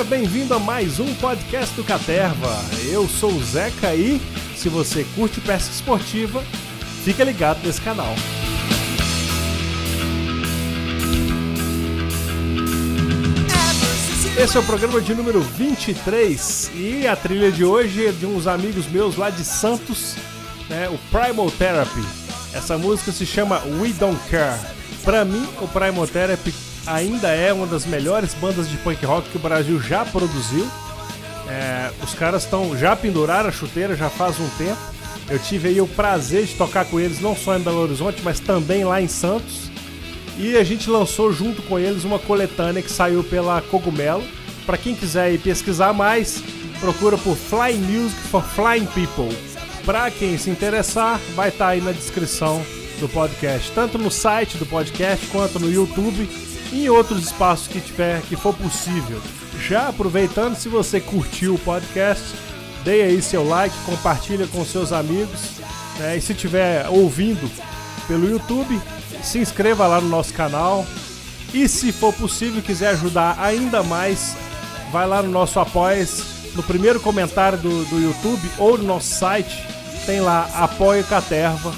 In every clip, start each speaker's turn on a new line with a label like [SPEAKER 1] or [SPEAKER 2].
[SPEAKER 1] bem-vindo a mais um podcast do Caterva. Eu sou o Zeca e, se você curte pesca esportiva, fica ligado nesse canal. Esse é o programa de número 23 e a trilha de hoje é de uns amigos meus lá de Santos, né, o Primal Therapy. Essa música se chama We Don't Care. Pra mim, o Primal Therapy ainda é uma das melhores bandas de punk rock que o Brasil já produziu. Os caras já penduraram a chuteira já faz um tempo. Eu tive aí o prazer de tocar com eles não só em Belo Horizonte, mas também lá em Santos. E a gente lançou junto com eles uma coletânea que saiu pela Cogumelo. Para quem quiser ir pesquisar mais, procura por Flying Music for Flying People. Para quem se interessar, vai estar aí na descrição do podcast, tanto no site do podcast quanto no YouTube e em outros espaços que for possível. Já aproveitando, se você curtiu o podcast, dê aí seu like, compartilha com seus amigos, né? E se estiver ouvindo pelo YouTube, se inscreva lá no nosso canal. E se for possível, quiser ajudar ainda mais, vai lá no nosso Apoia-se, no primeiro comentário do YouTube ou no nosso site, tem lá Apoio Caterva.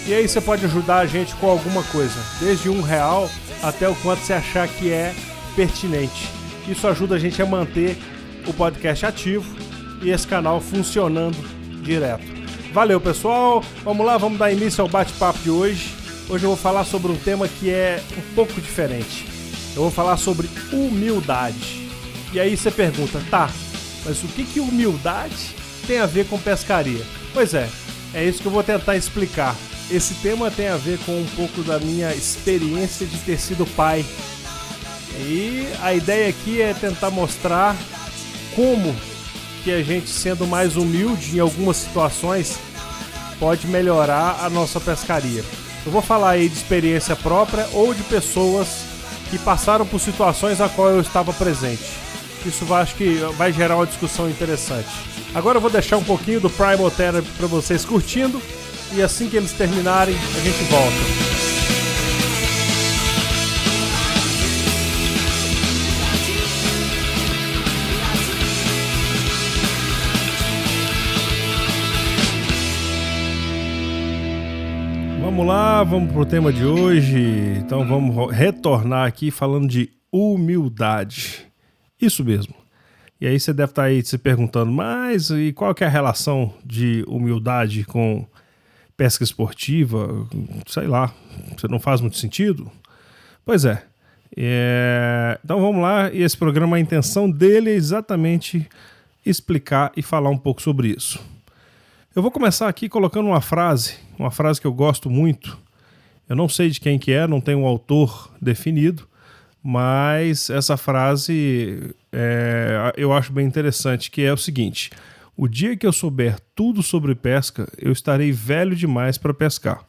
[SPEAKER 1] E aí você pode ajudar a gente com alguma coisa, desde R$1 até o quanto você achar que é pertinente. Isso ajuda a gente a manter o podcast ativo e esse canal funcionando direto. Valeu, pessoal! Vamos lá, vamos dar início ao bate-papo de hoje. Hoje eu vou falar sobre um tema que é um pouco diferente. Eu vou falar sobre humildade. E aí você pergunta, tá, mas o que humildade tem a ver com pescaria? Pois é isso que eu vou tentar explicar. Esse tema tem a ver com um pouco da minha experiência de ter sido pai. E a ideia aqui é tentar mostrar como que a gente, sendo mais humilde em algumas situações, pode melhorar a nossa pescaria. Eu vou falar aí de experiência própria ou de pessoas que passaram por situações a qual eu estava presente. Isso acho que vai gerar uma discussão interessante. Agora eu vou deixar um pouquinho do Primal Therapy para vocês curtindo. E assim que eles terminarem, a gente volta. Vamos lá, vamos pro tema de hoje. Então vamos retornar aqui falando de humildade. Isso mesmo. E aí você deve estar aí se perguntando, mas e qual que é a relação de humildade com pesca esportiva? Sei lá, você não faz muito sentido? Pois é. Então vamos lá, e esse programa, a intenção dele é exatamente explicar e falar um pouco sobre isso. Eu vou começar aqui colocando uma frase que eu gosto muito. Eu não sei de quem que é, não tem um autor definido, mas essa frase eu acho bem interessante, que é o seguinte: o dia que eu souber tudo sobre pesca, eu estarei velho demais para pescar.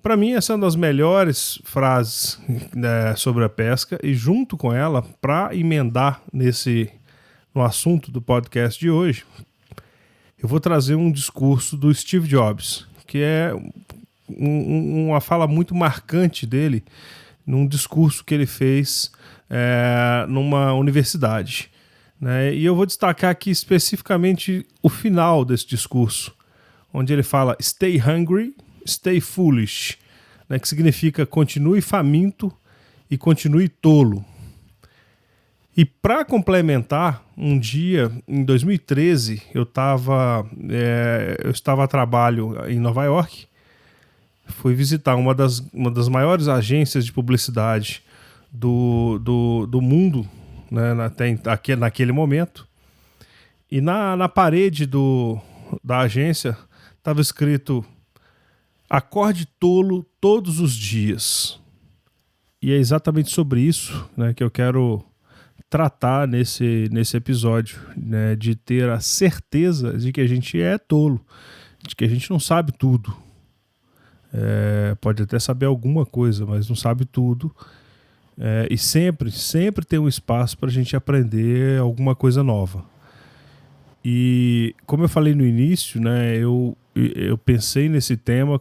[SPEAKER 1] Para mim, essa é uma das melhores frases, né, sobre a pesca, e junto com ela, para emendar no assunto do podcast de hoje, eu vou trazer um discurso do Steve Jobs, que é uma fala muito marcante dele, num discurso que ele fez numa universidade. Né? E eu vou destacar aqui especificamente o final desse discurso, onde ele fala "Stay hungry, stay foolish", né? Que significa continue faminto e continue tolo. E para complementar, um dia, em 2013, eu estava a trabalho em Nova York, fui visitar uma das maiores agências de publicidade do mundo, né, até naquele momento, e na parede da agência estava escrito "Acorde tolo todos os dias". E é exatamente sobre isso, né, que eu quero tratar nesse episódio, né, de ter a certeza de que a gente é tolo, de que a gente não sabe tudo. Pode até saber alguma coisa, mas não sabe tudo. E sempre tem um espaço para a gente aprender alguma coisa nova. E como eu falei no início, né, eu pensei nesse tema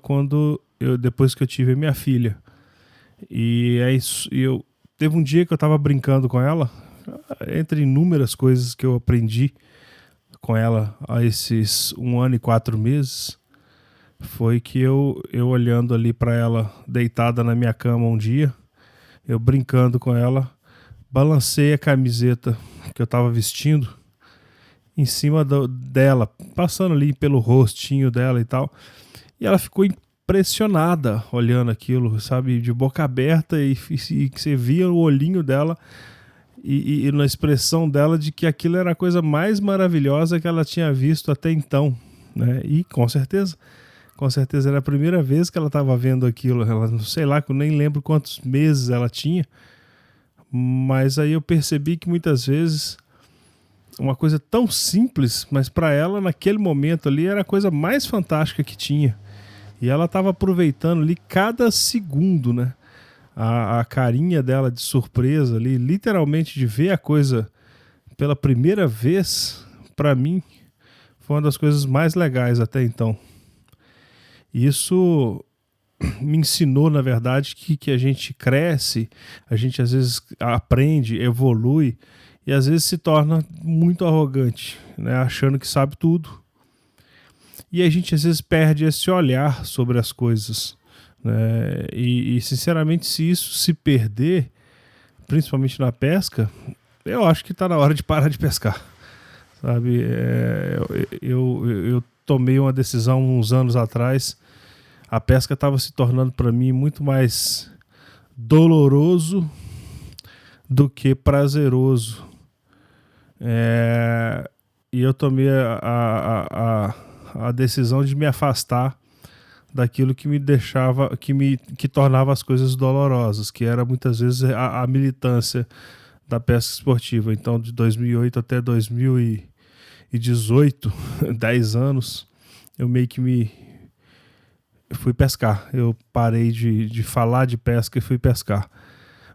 [SPEAKER 1] depois que eu tive a minha filha. E é isso. Teve um dia que eu estava brincando com ela, entre inúmeras coisas que eu aprendi com ela há esses 1 ano e 4 meses, foi que eu olhando ali para ela deitada na minha cama um dia, eu brincando com ela, balancei a camiseta que eu estava vestindo em cima dela, passando ali pelo rostinho dela e tal, e ela ficou impressionada olhando aquilo, sabe, de boca aberta, e você via o olhinho dela e na expressão dela de que aquilo era a coisa mais maravilhosa que ela tinha visto até então, né? E com certeza era a primeira vez que ela estava vendo aquilo. Ela, não sei lá, que eu nem lembro quantos meses ela tinha, mas aí eu percebi que muitas vezes uma coisa tão simples, mas para ela naquele momento ali era a coisa mais fantástica que tinha, e ela estava aproveitando ali cada segundo, né? A carinha dela de surpresa ali, literalmente de ver a coisa pela primeira vez, para mim foi uma das coisas mais legais até então. Isso me ensinou, na verdade, que a gente cresce, a gente às vezes aprende, evolui e às vezes se torna muito arrogante, né, achando que sabe tudo. E a gente às vezes perde esse olhar sobre as coisas, né? E sinceramente, se isso se perder, principalmente na pesca, eu acho que está na hora de parar de pescar, sabe? Eu tomei uma decisão uns anos atrás. A pesca estava se tornando para mim muito mais doloroso do que prazeroso. E eu tomei a decisão de me afastar daquilo que me deixava, que tornava as coisas dolorosas, que era muitas vezes a militância da pesca esportiva. Então, de 2008 até 2018, 10 anos, eu meio que fui pescar. Eu parei de falar de pesca e fui pescar.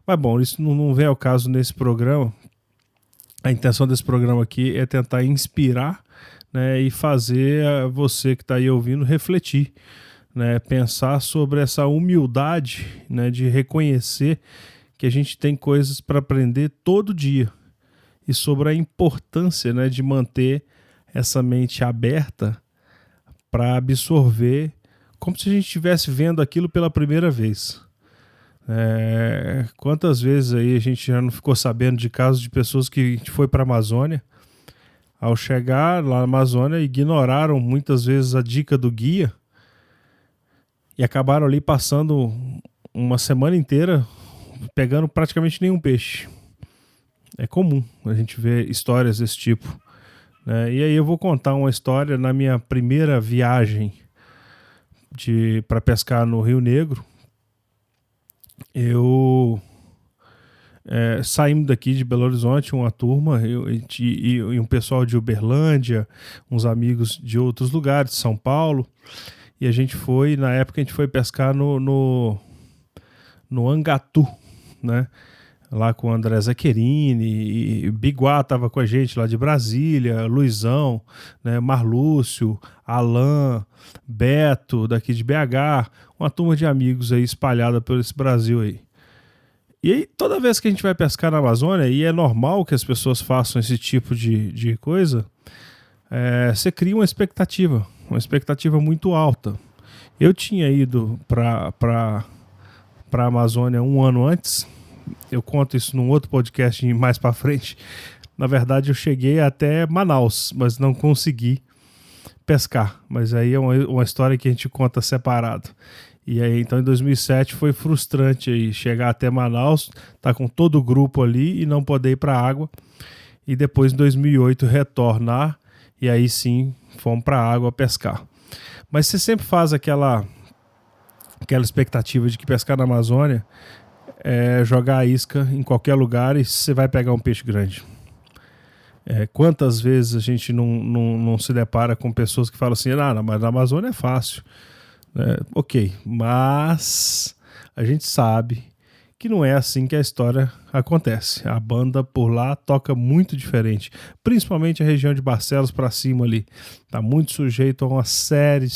[SPEAKER 1] Mas bom, isso não vem ao caso nesse programa. A intenção desse programa aqui é tentar inspirar, né, e fazer você que está aí ouvindo refletir, né, pensar sobre essa humildade, né, de reconhecer que a gente tem coisas para aprender todo dia, e sobre a importância, né, de manter essa mente aberta para absorver, como se a gente estivesse vendo aquilo pela primeira vez. Quantas vezes aí a gente já não ficou sabendo de casos de pessoas que foi para a Amazônia, ao chegar lá na Amazônia ignoraram muitas vezes a dica do guia e acabaram ali passando uma semana inteira pegando praticamente nenhum peixe. É comum a gente ver histórias desse tipo, né? E aí eu vou contar uma história na minha primeira viagem para pescar no Rio Negro. Eu saímos daqui de Belo Horizonte, uma turma, e um pessoal de Uberlândia, uns amigos de outros lugares, de São Paulo, e a gente foi, na época a gente foi pescar no Angatu, né? Lá com o André Zequerini, e Biguá estava com a gente lá de Brasília, Luizão, né, Marlúcio, Alan, Beto, daqui de BH, uma turma de amigos aí espalhada por esse Brasil aí. E aí, toda vez que a gente vai pescar na Amazônia, e é normal que as pessoas façam esse tipo de coisa, você cria uma expectativa muito alta. Eu tinha ido para a Amazônia 1 ano antes. Eu conto isso num outro podcast mais para frente. Na verdade, eu cheguei até Manaus, mas não consegui pescar. Mas aí é uma história que a gente conta separado. E aí, então, em 2007 foi frustrante aí chegar até Manaus, tá com todo o grupo ali e não poder ir para a água. E depois, em 2008, retornar e aí sim fomos para a água pescar. Mas você sempre faz aquela expectativa de que pescar na Amazônia é jogar a isca em qualquer lugar e você vai pegar um peixe grande. Quantas vezes a gente não se depara com pessoas que falam assim, mas na Amazônia é fácil. Ok, mas a gente sabe que não é assim que a história acontece. A banda por lá toca muito diferente, principalmente a região de Barcelos para cima ali. Está muito sujeito a uma série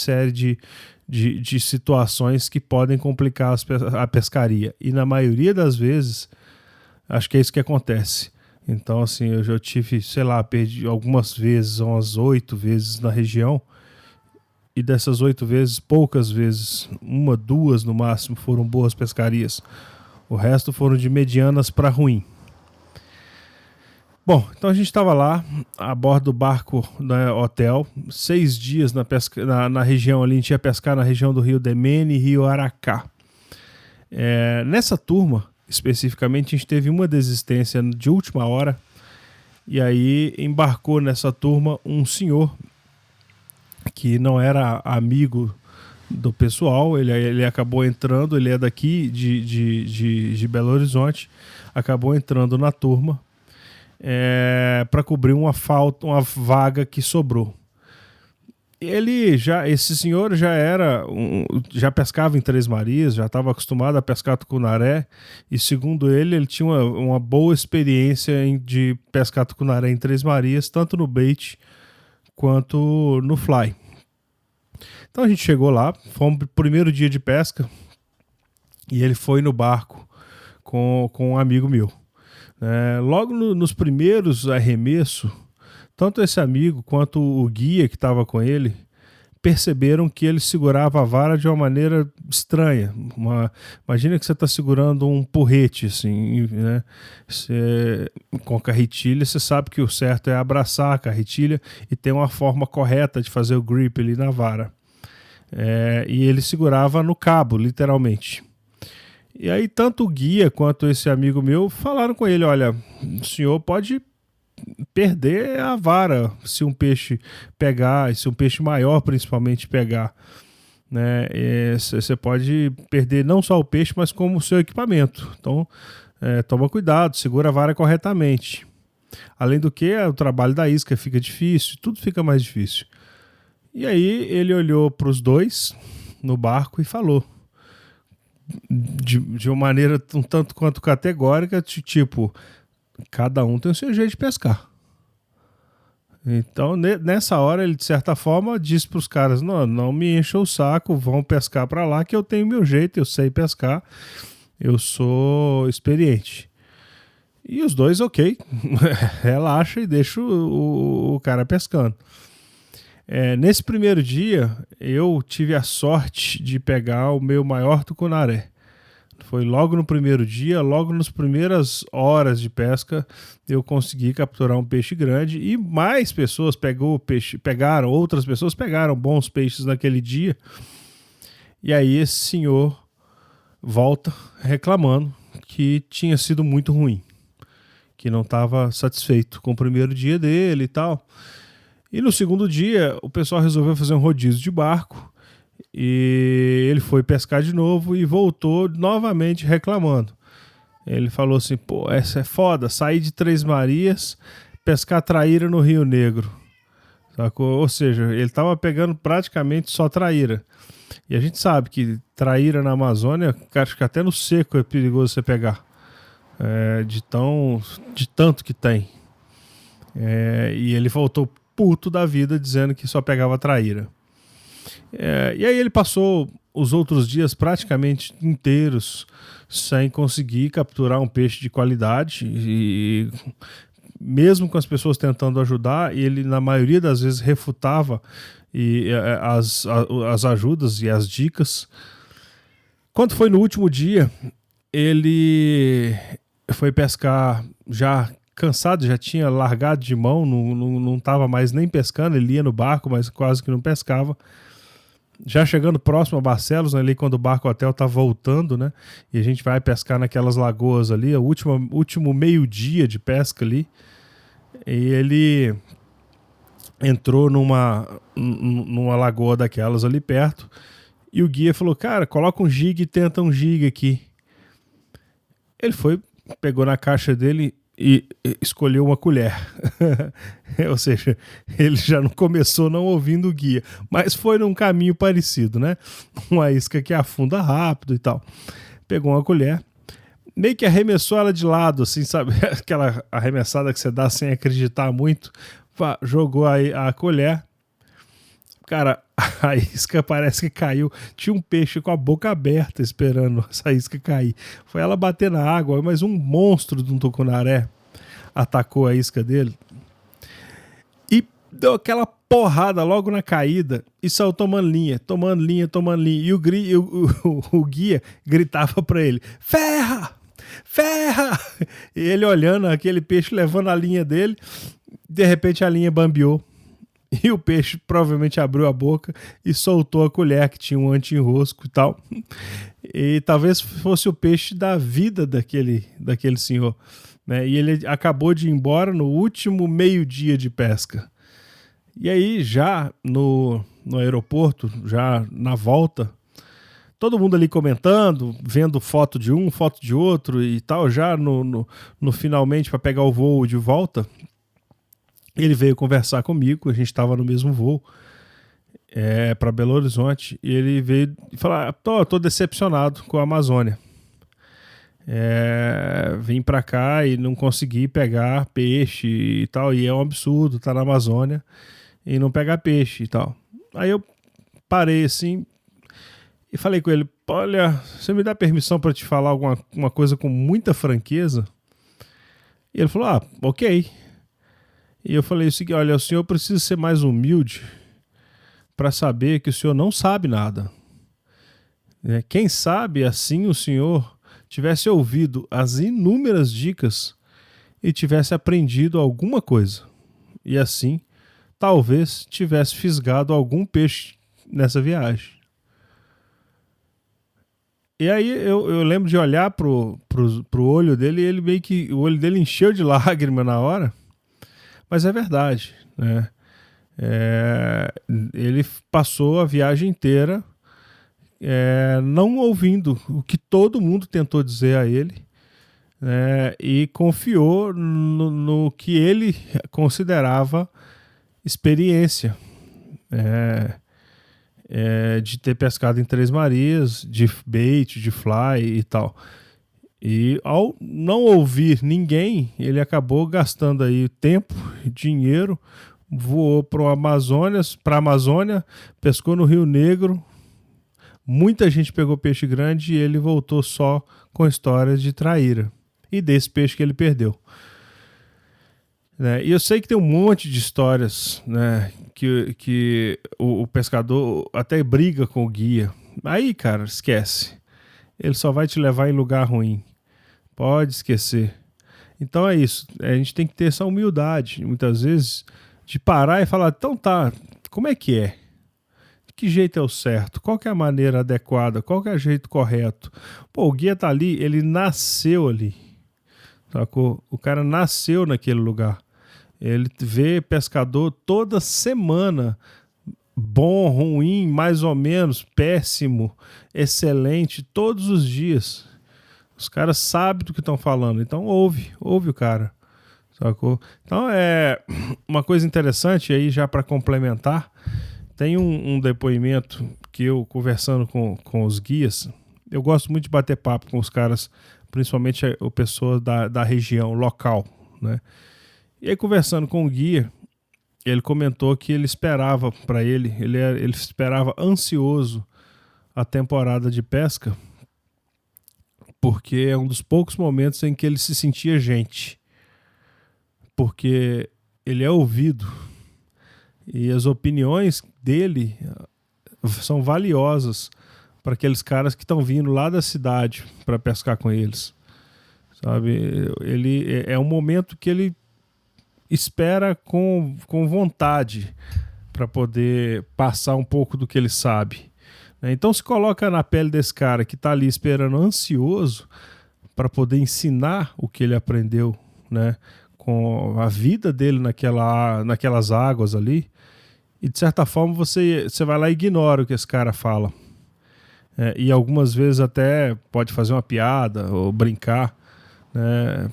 [SPEAKER 1] de situações que podem complicar a pescaria. E na maioria das vezes, acho que é isso que acontece. Então, assim, eu já tive, sei lá, perdi algumas vezes, umas 8 vezes na região. E dessas 8 vezes, poucas vezes, 1, 2 no máximo, foram boas pescarias. O resto foram de medianas para ruim. Bom, então a gente estava lá, a bordo do barco do hotel, 6 dias na região ali, a gente ia pescar na região do Rio Demene e Rio Aracá. Nessa turma, especificamente, a gente teve uma desistência de última hora, e aí embarcou nessa turma um senhor que não era amigo do pessoal, ele acabou entrando, ele é daqui de Belo Horizonte, acabou entrando na turma para cobrir uma vaga que sobrou. Esse senhor já pescava em Três Marias, já estava acostumado a pescar tucunaré, e segundo ele tinha uma boa experiência de pescar tucunaré em Três Marias, tanto no bait quanto no fly. Então a gente chegou lá, fomos pro primeiro dia de pesca, e ele foi no barco com um amigo meu. Logo nos primeiros arremessos, tanto esse amigo quanto o guia que estava com ele perceberam que ele segurava a vara de uma maneira estranha. Imagina que você está segurando um porrete, assim, né? Com carretilha, você sabe que o certo é abraçar a carretilha e ter uma forma correta de fazer o grip ali na vara. E ele segurava no cabo, literalmente. E aí tanto o guia quanto esse amigo meu falaram com ele: olha, o senhor pode perder a vara se um peixe pegar, e se um peixe maior principalmente pegar, né? Você pode perder não só o peixe, mas como o seu equipamento. Então toma cuidado, segura a vara corretamente. Além do que, o trabalho da isca fica difícil, tudo fica mais difícil. E aí ele olhou para os dois no barco e falou de uma maneira um tanto quanto categórica, tipo, cada um tem o seu jeito de pescar. Então, nessa hora, ele, de certa forma, disse para os caras: não me encha o saco, vão pescar para lá, que eu tenho meu jeito, eu sei pescar, eu sou experiente. E os dois, ok, relaxa e deixa o cara pescando. Nesse primeiro dia, eu tive a sorte de pegar o meu maior tucunaré. Foi logo no primeiro dia, logo nas primeiras horas de pesca, eu consegui capturar um peixe grande, e mais pessoas outras pessoas pegaram bons peixes naquele dia. E aí esse senhor volta reclamando que tinha sido muito ruim, que não estava satisfeito com o primeiro dia dele e tal. E no segundo dia, o pessoal resolveu fazer um rodízio de barco, e ele foi pescar de novo e voltou novamente reclamando. Ele falou assim: pô, essa é foda, sair de Três Marias, pescar traíra no Rio Negro. Sacou? Ou seja, ele estava pegando praticamente só traíra. E a gente sabe que traíra na Amazônia, acho que até no seco é perigoso você pegar. De tanto que tem. E ele voltou puto da vida, dizendo que só pegava traíra. E aí ele passou os outros dias praticamente inteiros sem conseguir capturar um peixe de qualidade, e mesmo com as pessoas tentando ajudar, ele na maioria das vezes refutava as ajudas e as dicas. Quando foi no último dia, ele foi pescar já cansado, já tinha largado de mão, não estava mais nem pescando, ele ia no barco, mas quase que não pescava. Já chegando próximo a Barcelos, ali quando o barco hotel tá voltando, né? E a gente vai pescar naquelas lagoas ali, o último meio-dia de pesca ali. E ele entrou numa lagoa daquelas ali perto, e o guia falou: cara, coloca um jig e tenta um jig aqui. Ele foi, pegou na caixa dele e escolheu uma colher. Ou seja, ele já não começou não ouvindo o guia, mas foi num caminho parecido, né? Uma isca que afunda rápido e tal. Pegou uma colher, meio que arremessou ela de lado, assim, sabe? Aquela arremessada que você dá sem acreditar muito. Jogou a colher. Cara, a isca parece que caiu. Tinha um peixe com a boca aberta esperando essa isca cair. Foi ela bater na água, mas um monstro de um tucunaré. atacou a isca dele e deu aquela porrada logo na caída e saiu tomando linha. E o guia gritava pra ele: ferra! Ferra! E ele olhando aquele peixe, levando a linha dele, de repente a linha bambeou. E o peixe provavelmente abriu a boca e soltou a colher, que tinha um anti-enrosco e tal. E talvez fosse o peixe da vida daquele senhor, né? E ele acabou de ir embora no último meio-dia de pesca. E aí, já no aeroporto, já na volta, todo mundo ali comentando, vendo foto de um, foto de outro e tal, já no finalmente para pegar o voo de volta. Ele veio conversar comigo, a gente estava no mesmo voo para Belo Horizonte, e ele veio falar: tô decepcionado com a Amazônia. Vim para cá e não consegui pegar peixe e tal, e é um absurdo estar na Amazônia e não pegar peixe e tal. Aí eu parei assim e falei com ele: olha, você me dá permissão para te falar uma coisa com muita franqueza? E ele falou: ok. E eu falei o seguinte: olha, o senhor precisa ser mais humilde para saber que o senhor não sabe nada. Quem sabe assim o senhor tivesse ouvido as inúmeras dicas e tivesse aprendido alguma coisa. E assim, talvez tivesse fisgado algum peixe nessa viagem. E aí eu lembro de olhar pro olho dele, e ele meio que o olho dele encheu de lágrima na hora. Mas é verdade, né? Ele passou a viagem inteira não ouvindo o que todo mundo tentou dizer a ele, e confiou no que ele considerava experiência, de ter pescado em Três Marias, de bait, de fly e tal. E ao não ouvir ninguém, ele acabou gastando aí tempo, dinheiro, voou para a Amazônia, pescou no Rio Negro. Muita gente pegou peixe grande e ele voltou só com histórias de traíra e desse peixe que ele perdeu. E eu sei que tem um monte de histórias, né, que o pescador até briga com o guia. Aí, cara, esquece. Ele só vai te levar em lugar ruim. Pode esquecer. Então é isso. A gente tem que ter essa humildade, muitas vezes, de parar e falar: então tá, como é que é? De que jeito é o certo? Qual que é a maneira adequada? Qual que é o jeito correto? O guia tá ali, ele nasceu ali. Sacou? O cara nasceu naquele lugar. Ele vê pescador toda semana. Bom, ruim, mais ou menos, péssimo, excelente, todos os dias. Os caras sabem do que estão falando, então ouve o cara, sacou? Então uma coisa interessante aí, já para complementar, tem um depoimento que eu, conversando com os guias, eu gosto muito de bater papo com os caras, principalmente o pessoa da região local, né? E aí, conversando com o guia, ele comentou que ele esperava para ele esperava ansioso a temporada de pesca, porque é um dos poucos momentos em que ele se sentia gente, porque ele é ouvido e as opiniões dele são valiosas para aqueles caras que estão vindo lá da cidade para pescar com eles, sabe? Ele é um momento que ele espera com vontade para poder passar um pouco do que ele sabe. Então se coloca na pele desse cara que está ali esperando, ansioso, para poder ensinar o que ele aprendeu, né, com a vida dele naquelas águas ali, e de certa forma você vai lá e ignora o que esse cara fala. E algumas vezes até pode fazer uma piada ou brincar, né?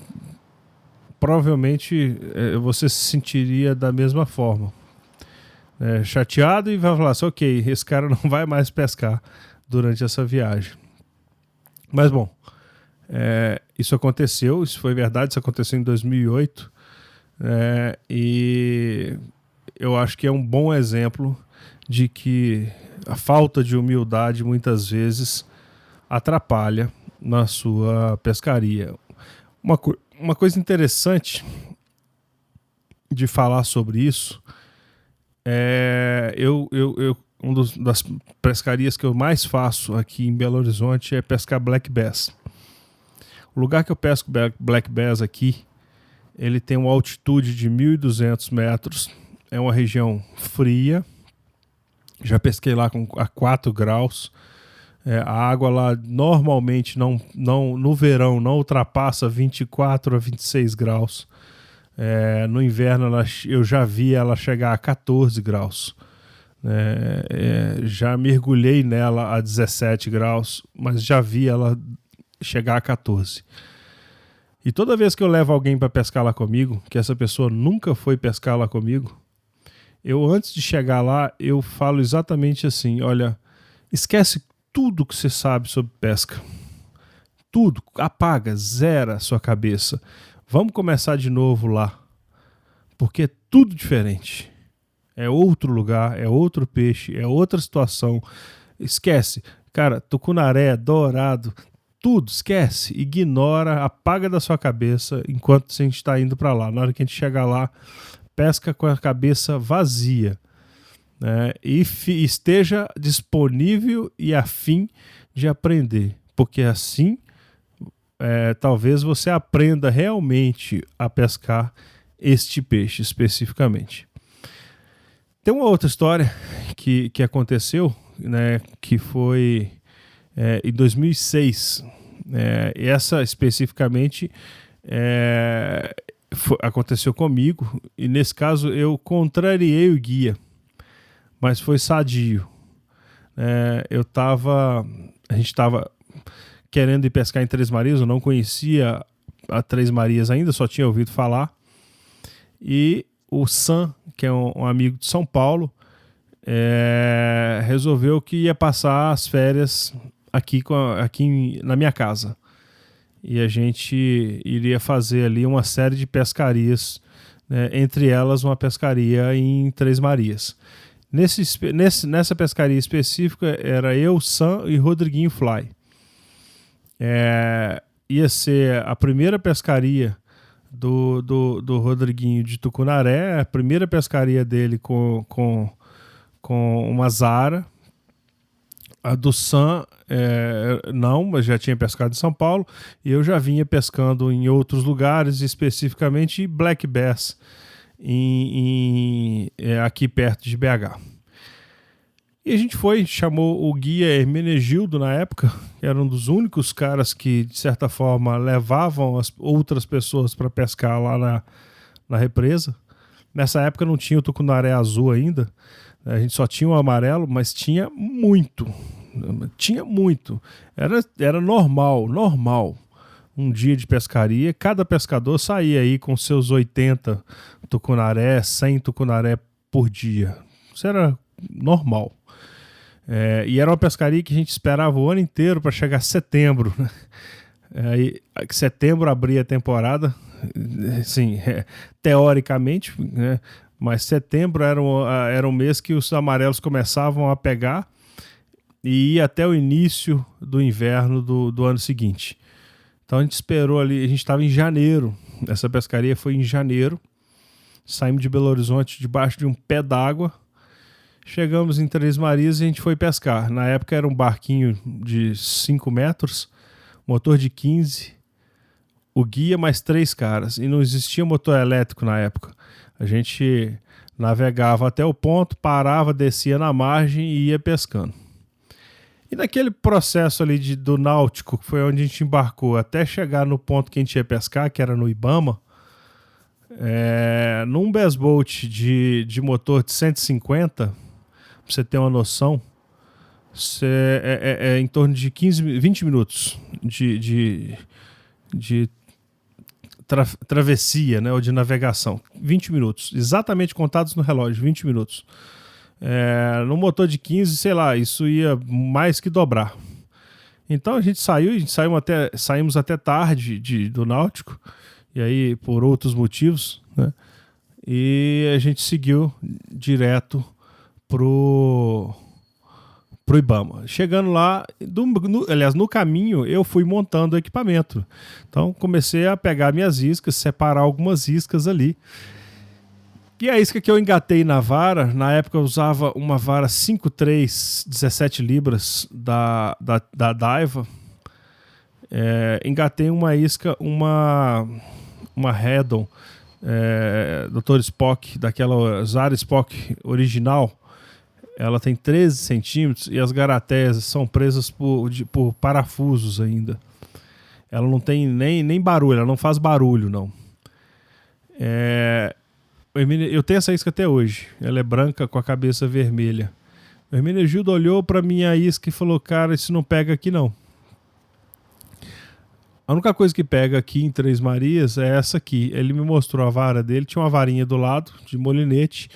[SPEAKER 1] Provavelmente você se sentiria da mesma forma. Chateado, e vai falar assim: ok, esse cara não vai mais pescar durante essa viagem. Mas bom, isso aconteceu, isso foi verdade, isso aconteceu em 2008, e eu acho que é um bom exemplo de que a falta de humildade muitas vezes atrapalha na sua pescaria. Uma coisa interessante de falar sobre isso, das pescarias que eu mais faço aqui em Belo Horizonte é pescar Black Bass. O lugar que eu pesco Black Bass aqui, ele tem uma altitude de 1.200 metros, é uma região fria, já pesquei lá a 4 graus, a água lá normalmente no verão não ultrapassa 24 a 26 graus, no inverno eu já vi ela chegar a 14 graus, já mergulhei nela a 17 graus, mas já vi ela chegar a 14. E toda vez que eu levo alguém para pescar lá comigo, que essa pessoa nunca foi pescar lá comigo, eu antes de chegar lá, eu falo exatamente assim, olha, esquece tudo que você sabe sobre pesca. Tudo, apaga, zera a sua cabeça. Vamos começar de novo lá, porque é tudo diferente. É outro lugar, é outro peixe, é outra situação. Esquece, cara, tucunaré, dourado, tudo, esquece, ignora, apaga da sua cabeça enquanto a gente está indo para lá. Na hora que a gente chegar lá, pesca com a cabeça vazia, né? E esteja disponível e afim de aprender, porque assim talvez você aprenda realmente a pescar este peixe especificamente. Tem uma outra história que aconteceu, né, que foi em 2006. Essa especificamente aconteceu comigo, e nesse caso eu contrariei o guia, mas foi sadio. A gente estava querendo ir pescar em Três Marias, eu não conhecia a Três Marias ainda, só tinha ouvido falar, e o Sam, que é um amigo de São Paulo, resolveu que ia passar as férias aqui na minha casa. E a gente iria fazer ali uma série de pescarias, né, entre elas uma pescaria em Três Marias. Nessa pescaria específica era eu, Sam e Rodriguinho Fly. Ia ser a primeira pescaria do Rodriguinho de Tucunaré, a primeira pescaria dele com uma Zara. A do Sam, não, mas já tinha pescado em São Paulo, e eu já vinha pescando em outros lugares, especificamente Black Bass, aqui perto de BH. E a gente chamou o guia Hermenegildo na época, que era um dos únicos caras que, de certa forma, levavam as outras pessoas para pescar lá na represa. Nessa época não tinha o tucunaré azul ainda, a gente só tinha o amarelo, mas tinha muito. Era normal. Um dia de pescaria, cada pescador saía aí com seus 80 tucunaré, 100 tucunaré por dia. Isso era normal. E era uma pescaria que a gente esperava o ano inteiro para chegar setembro. Aí, setembro abria a temporada, assim, teoricamente, né? Mas setembro era um mês que os amarelos começavam a pegar e ia até o início do inverno do ano seguinte. Então a gente esperou ali, a gente estava em janeiro, essa pescaria foi em janeiro, saímos de Belo Horizonte debaixo de um pé d'água, chegamos em Três Marias e a gente foi pescar. Na época era um barquinho de 5 metros, motor de 15, o guia mais 3 caras, e não existia motor elétrico na época. A gente navegava até o ponto, parava, descia na margem e ia pescando. E naquele processo ali do náutico, que foi onde a gente embarcou, até chegar no ponto que a gente ia pescar, que era no Ibama, num bass boat de motor de 150, pra você ter uma noção, em torno de 20 minutos de travessia, né, ou de navegação. 20 minutos, exatamente contados no relógio, 20 minutos. No motor de 15, sei lá, isso ia mais que dobrar. Então a gente saímos até tarde do náutico, e aí por outros motivos, né, e a gente seguiu direto pro Ibama. Chegando lá, aliás, no caminho eu fui montando o equipamento. Então comecei a pegar minhas iscas, separar algumas iscas ali. E a isca que eu engatei na vara, na época eu usava uma vara 5.3, 17 libras da Daiwa. Engatei uma isca, uma Heddon, Dr. Spock, daquela Zara Spock original. Ela tem 13 centímetros e as garateias são presas por parafusos ainda. Ela não tem nem barulho, ela não faz barulho, não. Eu tenho essa isca até hoje. Ela é branca com a cabeça vermelha. O Hermenegildo olhou pra minha isca e falou: cara, isso não pega aqui não. A única coisa que pega aqui em Três Marias é essa aqui. Ele me mostrou a vara dele, tinha uma varinha do lado de molinete,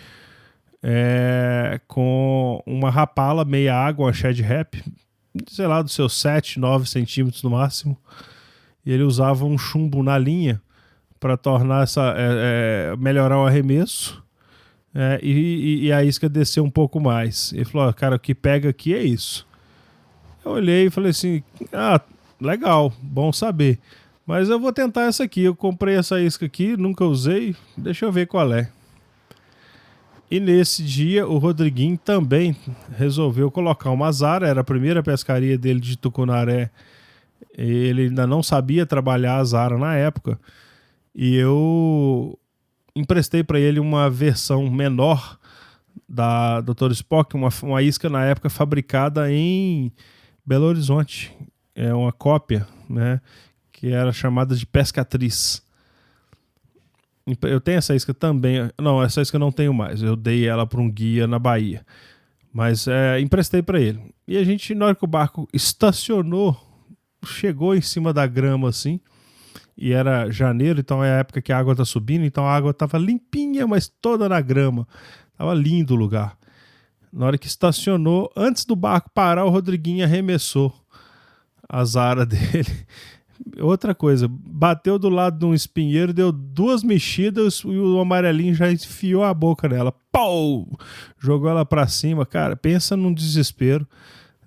[SPEAKER 1] com uma rapala meia água, uma shed rap, sei lá, dos seus 7, 9 centímetros no máximo. E ele usava um chumbo na linha para tornar melhorar o arremesso, e a isca descer um pouco mais. Ele falou: cara, o que pega aqui é isso. Eu olhei e falei assim: legal, bom saber, mas eu vou tentar essa aqui. Eu comprei essa isca aqui, nunca usei, deixa eu ver qual é. E nesse dia o Rodriguinho também resolveu colocar uma Zara, era a primeira pescaria dele de Tucunaré. Ele ainda não sabia trabalhar a Zara na época, e eu emprestei para ele uma versão menor da Dr. Spock, uma isca na época fabricada em Belo Horizonte. É uma cópia, né, que era chamada de Pescatriz. Eu tenho essa isca também. Não, essa isca eu não tenho mais. Eu dei ela para um guia na Bahia. Mas emprestei para ele. E a gente, na hora que o barco estacionou, chegou em cima da grama assim, e era janeiro, então é a época que a água tá subindo, então a água tava limpinha, mas toda na grama. Tava lindo o lugar. Na hora que estacionou, antes do barco parar, o Rodriguinho arremessou a Zara dele. Outra coisa, bateu do lado de um espinheiro, deu 2 mexidas e o amarelinho já enfiou a boca nela. Pau! Jogou ela pra cima. Cara, pensa num desespero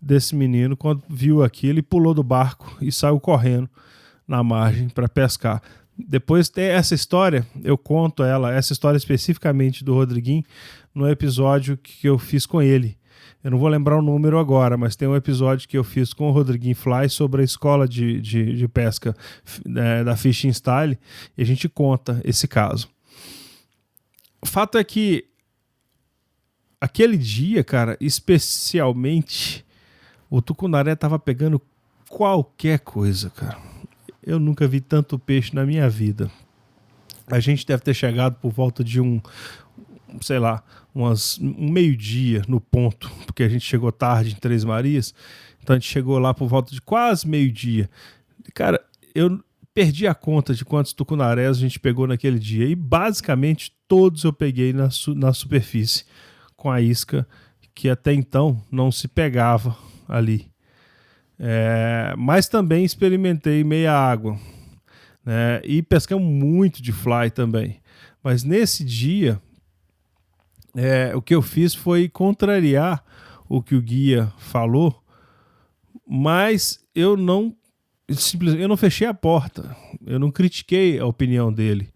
[SPEAKER 1] desse menino quando viu aquilo. Ele pulou do barco e saiu correndo na margem para pescar. Depois tem essa história, eu conto essa história especificamente do Rodriguinho, no episódio que eu fiz com ele. Eu não vou lembrar o número agora, mas tem um episódio que eu fiz com o Rodriguinho Fly sobre a escola de pesca da Fishing Style, e a gente conta esse caso. O fato é que aquele dia, cara, especialmente, o tucunaré tava pegando qualquer coisa, cara. Eu nunca vi tanto peixe na minha vida. A gente deve ter chegado por volta de um meio-dia no ponto, porque a gente chegou tarde em Três Marias, então a gente chegou lá por volta de quase meio-dia. Cara, eu perdi a conta de quantos tucunarés a gente pegou naquele dia, e basicamente todos eu peguei na superfície, com a isca que até então não se pegava ali. Mas também experimentei meia água, né? E pescamos muito de fly também. Mas nesse dia, o que eu fiz foi contrariar o que o guia falou, mas eu não fechei a porta, eu não critiquei a opinião dele.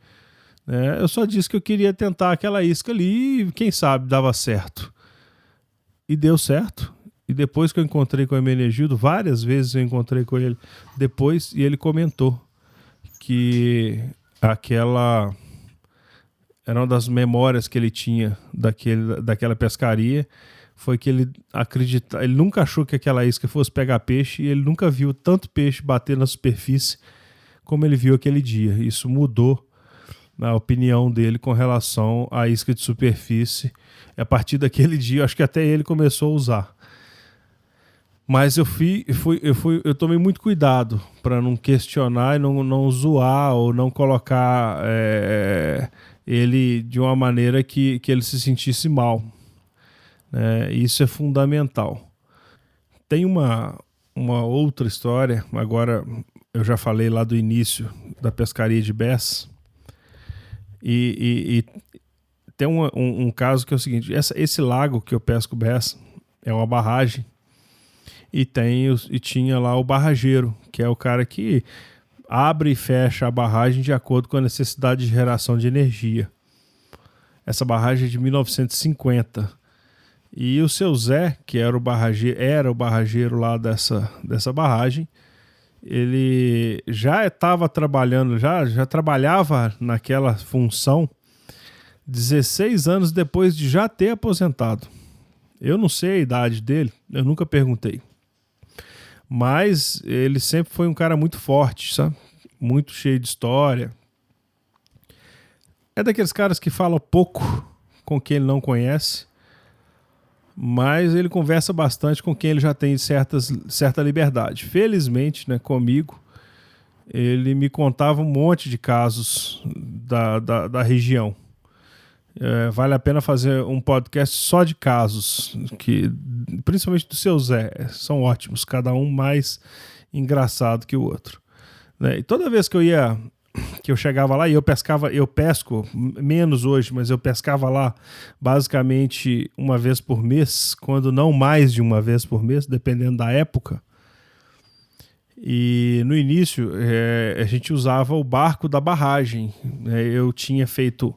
[SPEAKER 1] Eu só disse que eu queria tentar aquela isca ali e quem sabe dava certo. E deu certo. E depois que eu encontrei com o Hermenegildo, várias vezes eu encontrei com ele depois, e ele comentou que aquela era uma das memórias que ele tinha daquela pescaria, foi que ele nunca achou que aquela isca fosse pegar peixe, e ele nunca viu tanto peixe bater na superfície como ele viu aquele dia. Isso mudou a opinião dele com relação à isca de superfície. A partir daquele dia, acho que até ele começou a usar. Mas eu tomei muito cuidado para não questionar e não zoar ou não colocar ele de uma maneira que ele se sentisse mal. Isso é fundamental. Tem uma outra história, agora eu já falei lá do início da pescaria de Bess, e tem um caso que é o seguinte: esse lago que eu pesco Bess é uma barragem, e tinha lá o barrageiro, que é o cara que abre e fecha a barragem de acordo com a necessidade de geração de energia. Essa barragem é de 1950. E o seu Zé, que era o barrageiro lá dessa barragem, ele já estava trabalhando, já trabalhava naquela função 16 anos depois de já ter aposentado. Eu não sei a idade dele, eu nunca perguntei. Mas ele sempre foi um cara muito forte, sabe? Muito cheio de história. É daqueles caras que falam pouco com quem ele não conhece, mas ele conversa bastante com quem ele já tem certa liberdade. Felizmente, né, comigo, ele me contava um monte de casos da região. Vale a pena fazer um podcast só de casos, principalmente do seu Zé, são ótimos, cada um mais engraçado que o outro, né? E toda vez que eu chegava lá, e eu pesco menos hoje, mas eu pescava lá basicamente uma vez por mês, quando não mais de uma vez por mês, dependendo da época. E no início a gente usava o barco da barragem, né? Eu tinha feito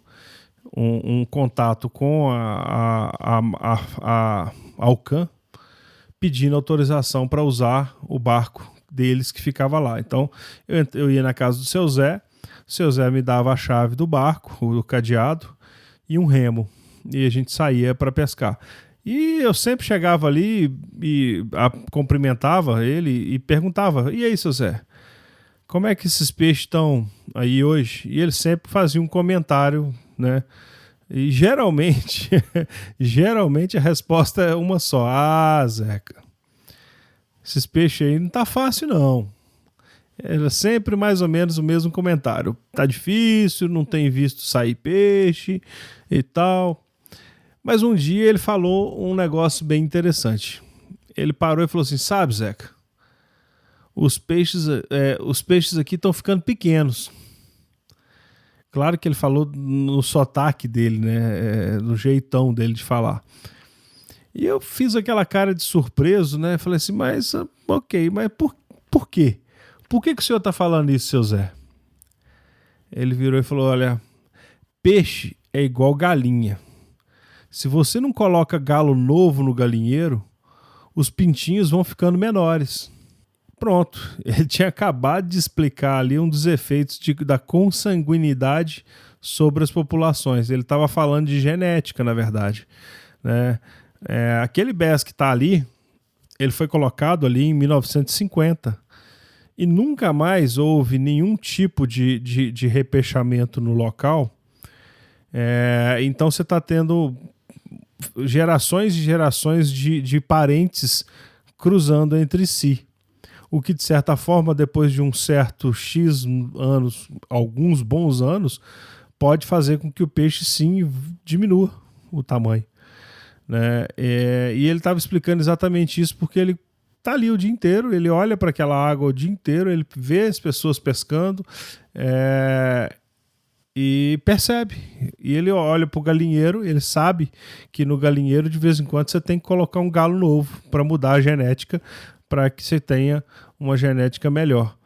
[SPEAKER 1] um contato com a Alcan, pedindo autorização para usar o barco deles que ficava lá. Então eu ia na casa do seu Zé, o seu Zé me dava a chave do barco, o cadeado e um remo, e a gente saía para pescar. E eu sempre chegava ali e cumprimentava ele e perguntava: e aí, seu Zé, como é que esses peixes estão aí hoje? E ele sempre fazia um comentário, né? E geralmente a resposta é uma só: ah, Zeca, esses peixes aí não tá fácil não. Era sempre mais ou menos o mesmo comentário: tá difícil, não tem visto sair peixe e tal. Mas um dia ele falou um negócio bem interessante. Ele parou e falou assim: sabe, Zeca, os peixes aqui estão ficando pequenos. Claro que ele falou no sotaque dele, né? No jeitão dele de falar. E eu fiz aquela cara de surpreso, né? Falei assim: mas ok, mas por quê? Por que o senhor está falando isso, seu Zé? Ele virou e falou: olha, peixe é igual galinha. Se você não coloca galo novo no galinheiro, os pintinhos vão ficando menores. Pronto, ele tinha acabado de explicar ali um dos efeitos da consanguinidade sobre as populações. Ele estava falando de genética, na verdade, né? Aquele BES que está ali, ele foi colocado ali em 1950 e nunca mais houve nenhum tipo de repechamento no local. Então você está tendo gerações e gerações de parentes cruzando entre si. O que, de certa forma, depois de um certo X anos, alguns bons anos, pode fazer com que o peixe, sim, diminua o tamanho, né? E ele estava explicando exatamente isso porque ele está ali o dia inteiro, ele olha para aquela água o dia inteiro, ele vê as pessoas pescando e percebe. E ele olha para o galinheiro, ele sabe que no galinheiro, de vez em quando, você tem que colocar um galo novo para mudar a genética, para que você tenha uma genética melhor.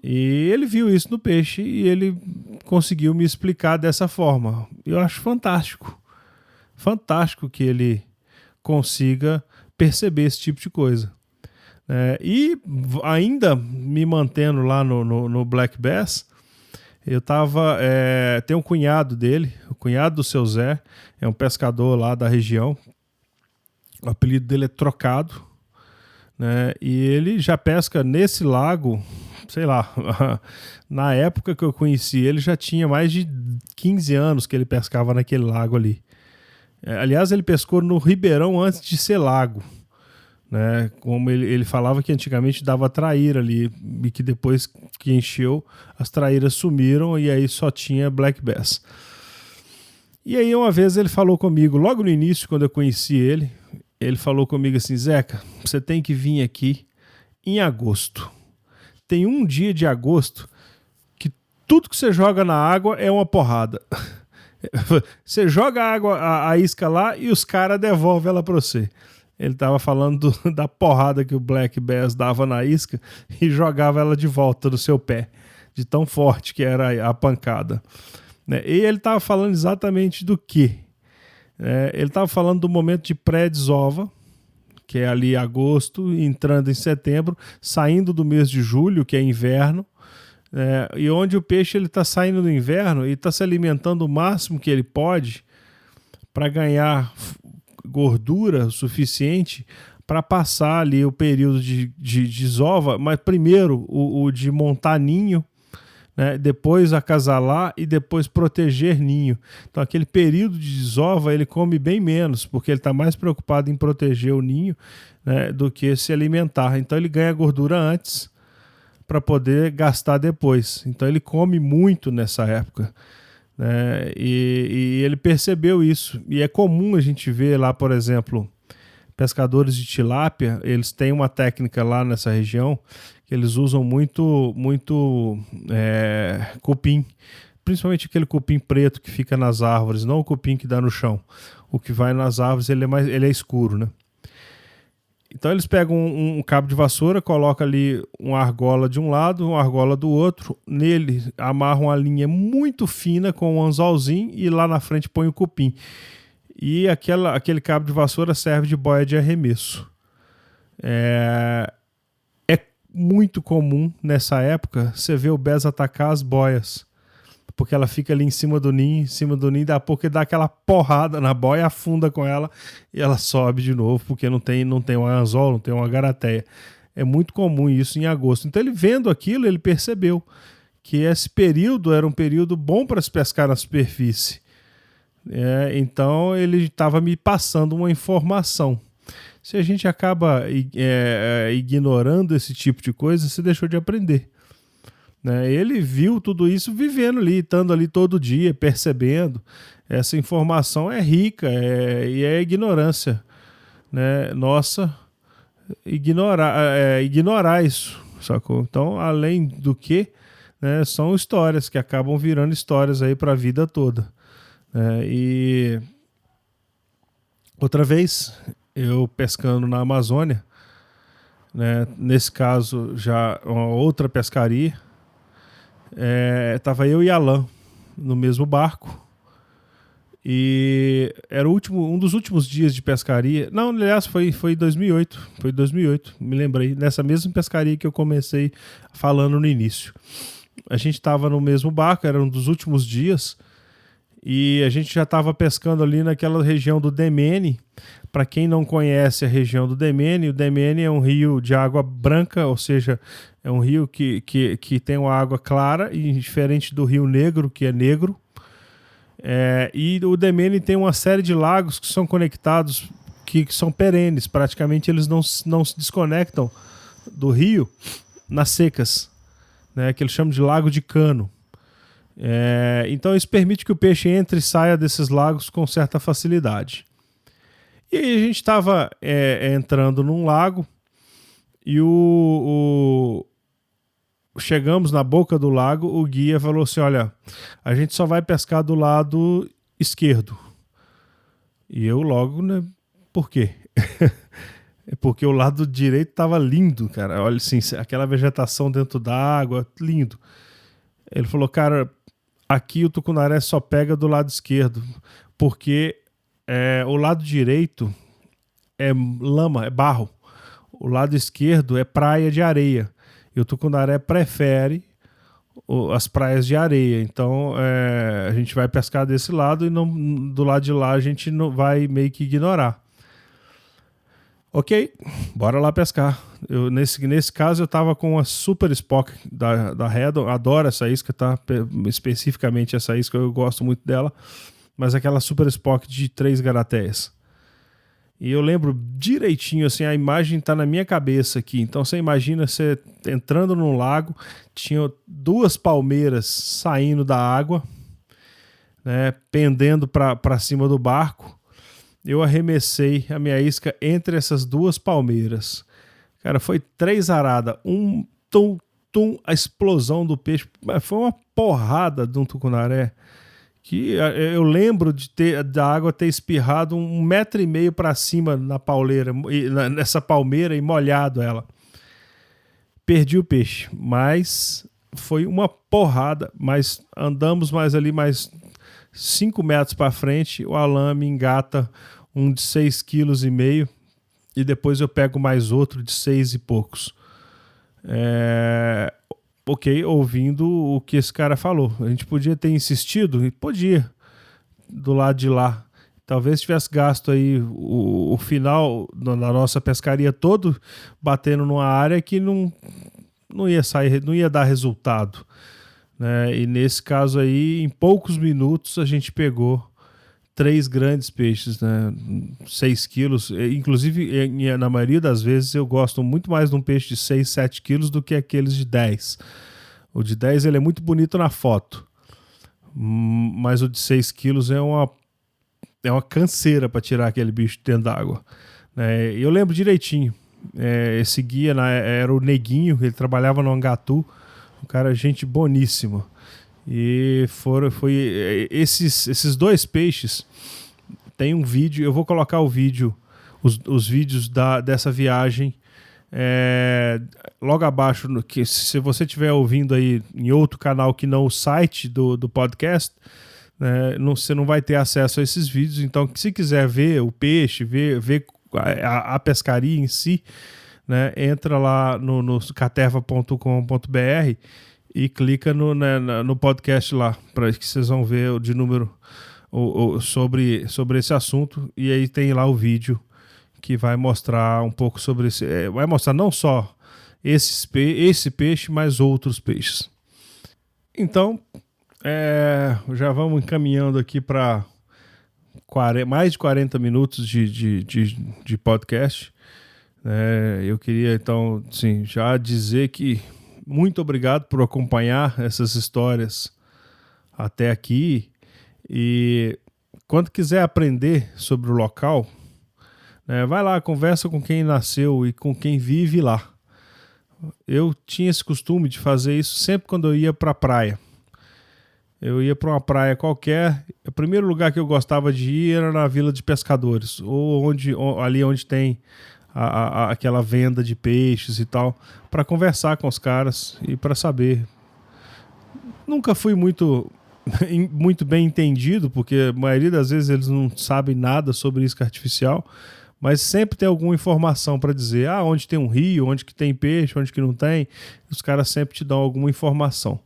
[SPEAKER 1] E ele viu isso no peixe e ele conseguiu me explicar dessa forma. Eu acho fantástico. Fantástico que ele consiga perceber esse tipo de coisa. E ainda me mantendo lá no Black Bass, eu tava... tem um cunhado dele, o cunhado do seu Zé, é um pescador lá da região. O apelido dele é Trocado, né? E ele já pesca nesse lago, sei lá, na época que eu conheci ele já tinha mais de 15 anos que ele pescava naquele lago ali. Aliás, ele pescou no Ribeirão antes de ser lago, né? Como ele falava que antigamente dava traíra ali e que depois que encheu as traíras sumiram e aí só tinha Black Bass. E aí uma vez ele falou comigo, logo no início, quando eu conheci ele falou comigo assim: Zeca, você tem que vir aqui em agosto. Tem um dia de agosto que tudo que você joga na água é uma porrada. Você joga a isca lá e os caras devolvem ela para você. Ele estava falando da porrada que o Black Bass dava na isca e jogava ela de volta no seu pé, de tão forte que era a pancada. né? E ele estava falando exatamente do quê? Ele estava falando do momento de pré-desova, que é ali agosto, entrando em setembro, saindo do mês de julho, que é inverno, e onde o peixe está saindo do inverno e está se alimentando o máximo que ele pode para ganhar gordura suficiente para passar ali o período de desova, mas primeiro o de montar ninho, né? Depois acasalar e depois proteger ninho. Então aquele período de desova ele come bem menos, porque ele está mais preocupado em proteger o ninho, né, do que se alimentar. Então ele ganha gordura antes para poder gastar depois. Então ele come muito nessa época, né? E ele percebeu isso. E é comum a gente ver lá, por exemplo, pescadores de tilápia, eles têm uma técnica lá nessa região que eles usam muito cupim, principalmente aquele cupim preto que fica nas árvores, não o cupim que dá no chão. O que vai nas árvores ele é escuro, né? Então eles pegam um cabo de vassoura, colocam ali uma argola de um lado, uma argola do outro, nele amarram uma linha muito fina com um anzolzinho e lá na frente põe o cupim. E aquele cabo de vassoura serve de boia de arremesso. É muito comum nessa época você ver o Bés atacar as boias, porque ela fica ali em cima do ninho, daqui a pouco ele dá aquela porrada na boia, afunda com ela e ela sobe de novo, porque não tem um anzol, não tem uma garateia. É muito comum isso em agosto. Então ele vendo aquilo, ele percebeu que esse período era um período bom para se pescar na superfície. Então ele estava me passando uma informação. Se a gente acaba ignorando esse tipo de coisa, você deixou de aprender, né? Ele viu tudo isso vivendo ali, estando ali todo dia, percebendo. Essa informação é rica e é ignorância, né? Nossa, ignorar isso, sacou? Então, além do que, né, são histórias que acabam virando histórias aí para a vida toda. E outra vez, eu pescando na Amazônia, né, nesse caso já uma outra pescaria, tava eu e Alan no mesmo barco, e era um dos últimos dias de pescaria. Não, aliás, foi 2008, me lembrei, nessa mesma pescaria que eu comecei falando no início. A gente estava no mesmo barco, era um dos últimos dias, e a gente já estava pescando ali naquela região do Demene. Para quem não conhece a região do Demene, o Demene é um rio de água branca, ou seja, é um rio que tem uma água clara, e diferente do Rio Negro, que é negro. E o Demene tem uma série de lagos que são conectados, que são perenes, praticamente eles não se desconectam do rio nas secas, né, que eles chamam de lago de cano. Então isso permite que o peixe entre e saia desses lagos com certa facilidade. E aí a gente estava entrando num lago e chegamos na boca do lago, o guia falou assim: olha, a gente só vai pescar do lado esquerdo. E eu logo, né, por quê? É porque o lado direito estava lindo, cara. Olha assim, aquela vegetação dentro da água, lindo. Ele falou: cara, aqui o tucunaré só pega do lado esquerdo, porque o lado direito é lama, é barro. O lado esquerdo é praia de areia. E o tucunaré prefere as praias de areia. Então a gente vai pescar desse lado e não, do lado de lá a gente não vai meio que ignorar. Ok, bora lá pescar. Nesse caso eu tava com a Super Spock da Redon, adoro essa isca, tá? Especificamente essa isca, eu gosto muito dela, mas aquela Super Spock de 3 garateias. E eu lembro direitinho, assim, a imagem tá na minha cabeça aqui. Então você imagina você entrando num lago, tinha 2 palmeiras saindo da água, né, pendendo para cima do barco. Eu arremessei a minha isca entre essas 2 palmeiras. Cara, foi 3 aradas, tum, a explosão do peixe. Foi uma porrada de um tucunaré que eu lembro da água ter espirrado 1,5 metro para cima na pauleira, nessa palmeira, e molhado ela. Perdi o peixe, mas foi uma porrada, mas andamos mais 5 metros para frente, o Alan me engata um de 6,5 kg e depois eu pego mais outro de 6 e poucos. Ok, ouvindo o que esse cara falou. A gente podia ter insistido? Podia, do lado de lá. Talvez tivesse gasto aí o final da nossa pescaria todo batendo numa área que não ia sair, não ia dar resultado, né? E nesse caso aí, em poucos minutos, a gente pegou 3 grandes peixes, né? 6 quilos. Inclusive, na maioria das vezes, eu gosto muito mais de um peixe de 6, 7 quilos do que aqueles de 10. O de 10 ele é muito bonito na foto, mas o de 6 quilos é uma canseira para tirar aquele bicho de dentro d'água. Eu lembro direitinho. Esse guia era o Neguinho, ele trabalhava no Angatu, um cara, gente boníssima. E esses 2 peixes. Tem um vídeo, eu vou colocar o vídeo, os vídeos dessa viagem logo abaixo, que se você estiver ouvindo aí em outro canal que não o site do podcast, você não vai ter acesso a esses vídeos. Então, se quiser ver o peixe, ver a pescaria em si, né, entra lá no caterva.com.br e clica no podcast lá, para que vocês vão ver o de número sobre esse assunto. E aí tem lá o vídeo que vai mostrar um pouco sobre esse. Vai mostrar não só esse peixe, mas outros peixes. Então, já vamos encaminhando aqui para mais de 40 minutos de podcast. Eu queria, então, sim, já dizer que muito obrigado por acompanhar essas histórias até aqui. E quando quiser aprender sobre o local, vai lá, conversa com quem nasceu e com quem vive lá. Eu tinha esse costume de fazer isso sempre quando eu ia para a praia. Eu ia para uma praia qualquer, o primeiro lugar que eu gostava de ir era na Vila de Pescadores, ou ali onde tem aquela venda de peixes e tal, para conversar com os caras e para saber. Nunca fui muito bem entendido, porque a maioria das vezes eles não sabem nada sobre isca artificial, mas sempre tem alguma informação para dizer, onde tem um rio, onde que tem peixe, onde que não tem, os caras sempre te dão alguma informação.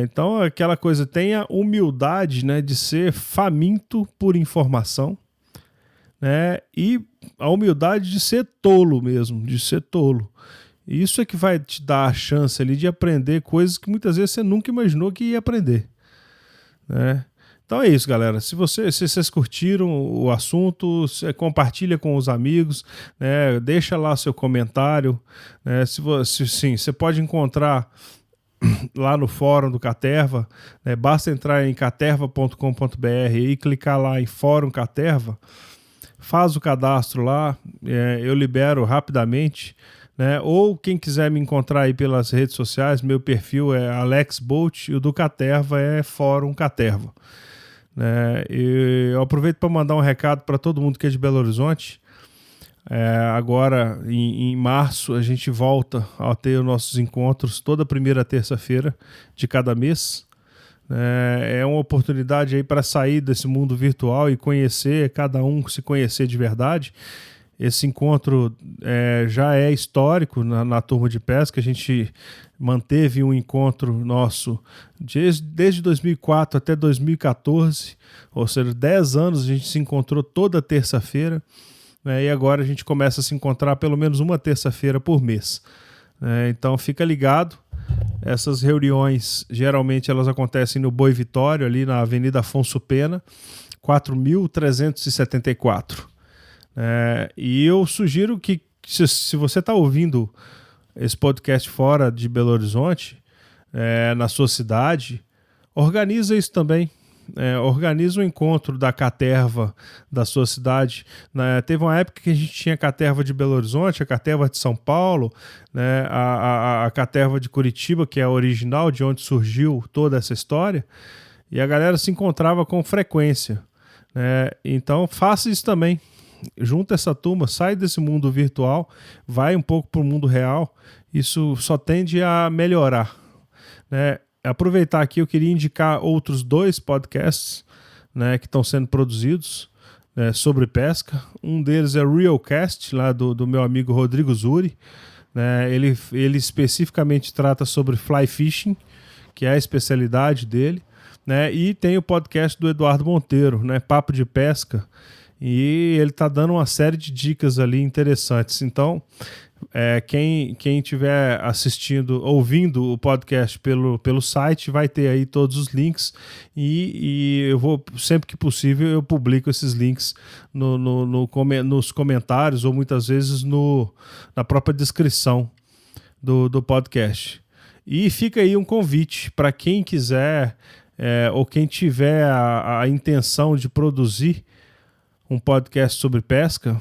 [SPEAKER 1] Então, aquela coisa, tenha humildade, de ser faminto por informação, e a humildade de ser tolo mesmo, de ser tolo. Isso é que vai te dar a chance ali de aprender coisas que muitas vezes você nunca imaginou que ia aprender. Então é isso, galera. Se vocês curtiram o assunto, compartilha com os amigos, deixa lá seu comentário. Você pode encontrar lá no fórum do Caterva, basta entrar em caterva.com.br e clicar lá em Fórum Caterva, faz o cadastro lá, eu libero rapidamente, ou quem quiser me encontrar aí pelas redes sociais, meu perfil é Alex Bolt e o do Caterva é Fórum Caterva. Eu aproveito para mandar um recado para todo mundo que é de Belo Horizonte. Agora, em março, a gente volta a ter os nossos encontros toda primeira terça-feira de cada mês. É uma oportunidade aí para sair desse mundo virtual e conhecer, cada um se conhecer de verdade. Esse encontro já é histórico na turma de pesca. A gente manteve um encontro nosso desde 2004 até 2014, ou seja, 10 anos a gente se encontrou toda terça-feira. E agora a gente começa a se encontrar pelo menos uma terça-feira por mês. Então fica ligado, essas reuniões geralmente elas acontecem no Boi Vitório, ali na Avenida Afonso Pena, 4.374. E eu sugiro que se você está ouvindo esse podcast fora de Belo Horizonte, na sua cidade, organiza isso também. Organiza um encontro da Caterva da sua cidade. Teve uma época que a gente tinha a Caterva de Belo Horizonte, a Caterva de São Paulo, a Caterva de Curitiba, que é a original, de onde surgiu toda essa história, e a galera se encontrava com frequência. Então faça isso também. Junta essa turma, sai desse mundo virtual, vai um pouco para o mundo real. Isso só tende a melhorar. né? Aproveitar aqui, eu queria indicar outros 2 podcasts, né, que estão sendo produzidos, né, sobre pesca. Um deles é o Realcast, lá do meu amigo Rodrigo Zuri, né? Ele especificamente trata sobre fly fishing, que é a especialidade dele, né? E tem o podcast do Eduardo Monteiro, né, Papo de Pesca, e ele está dando uma série de dicas ali interessantes. Então, quem estiver ouvindo o podcast pelo site, vai ter aí todos os links, e eu vou, sempre que possível, eu publico esses links nos comentários, ou muitas vezes na própria descrição do podcast. E fica aí um convite para quem quiser, ou quem tiver a intenção de produzir um podcast sobre pesca,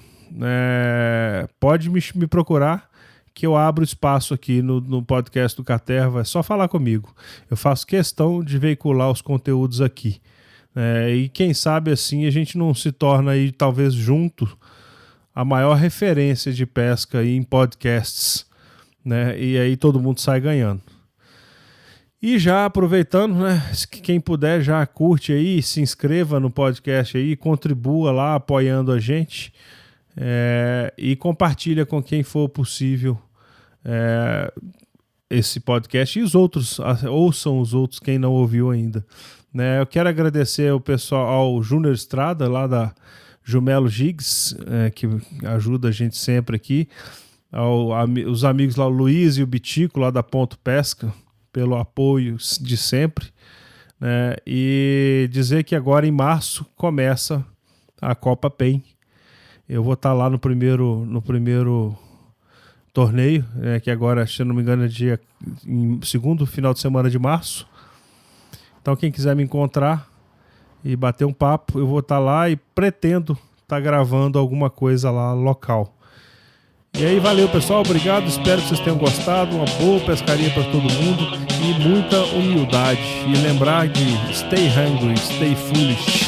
[SPEAKER 1] pode me procurar, que eu abro espaço aqui no podcast do Caterva. É só falar comigo. Eu faço questão de veicular os conteúdos aqui. E quem sabe assim a gente não se torna aí, talvez junto, a maior referência de pesca aí em podcasts, né? E aí todo mundo sai ganhando. E já aproveitando, né, quem puder já curte aí, se inscreva no podcast aí, contribua lá apoiando a gente, e compartilha com quem for possível esse podcast, e os outros, ouçam os outros, quem não ouviu ainda, né? Eu quero agradecer ao pessoal, ao Júnior Estrada lá da Jumelo Gigs, que ajuda a gente sempre aqui, os amigos lá, o Luiz e o Bitico lá da Ponto Pesca, pelo apoio de sempre, né? E dizer que agora em março começa a Copa PEN. Eu vou estar lá no primeiro torneio, né, que agora, se não me engano, é em segundo final de semana de março. Então quem quiser me encontrar e bater um papo, eu vou estar lá e pretendo estar gravando alguma coisa lá local. E aí, valeu pessoal, obrigado, espero que vocês tenham gostado, uma boa pescaria para todo mundo e muita humildade. E lembrar de stay hungry, stay foolish.